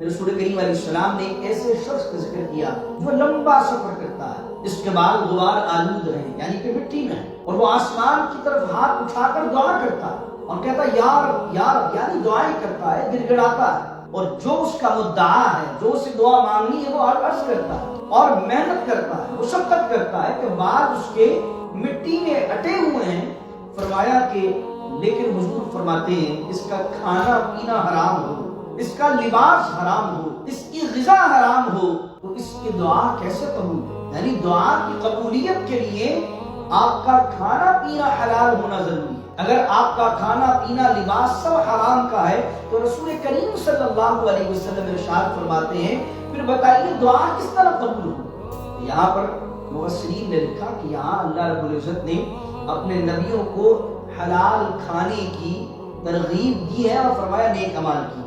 رسول کریم علیہ السلام نے ایک ایسے شخص کا ذکر کیا جو لمبا سفر کرتا ہے، جس کے بال غبار آلود ہیں، یعنی کہ مٹی میں ہے، اور وہ آسمان کی طرف ہاتھ اٹھا کر دعا کرتا ہے اور کہتا ہے یا رب یا رب، یعنی دعائیں کرتا ہے، گڑ گڑاتا ہے، اور جو اس کا مدعا ہے، جو اسے دعا مانگنی ہے، وہ عرض کرتا ہے اور محنت کرتا ہے، مشقت کرتا ہے کہ بال اس کے مٹی میں اٹے ہوئے ہیں۔ فرمایا کہ لیکن حضور فرماتے ہیں اس کا کھانا پینا حرام ہو، اس کا لباس حرام ہو، اس کی غذا حرام ہو، تو اس کی دعا کیسے قبول ہو؟ یعنی دعا کی قبولیت کے لیے آپ کا کھانا پینا حلال ہونا ضروری ہے۔ اگر آپ کا کھانا پینا لباس سب حرام کا ہے تو رسول کریم صلی اللہ علیہ وسلم ارشاد فرماتے ہیں پھر بتائیے دعا کس طرح قبول ہو؟ یہاں پر مفسرین نے لکھا کہ یہاں اللہ رب العزت نے اپنے نبیوں کو حلال کھانے کی ترغیب دی ہے اور فرمایا نیک اعمال کی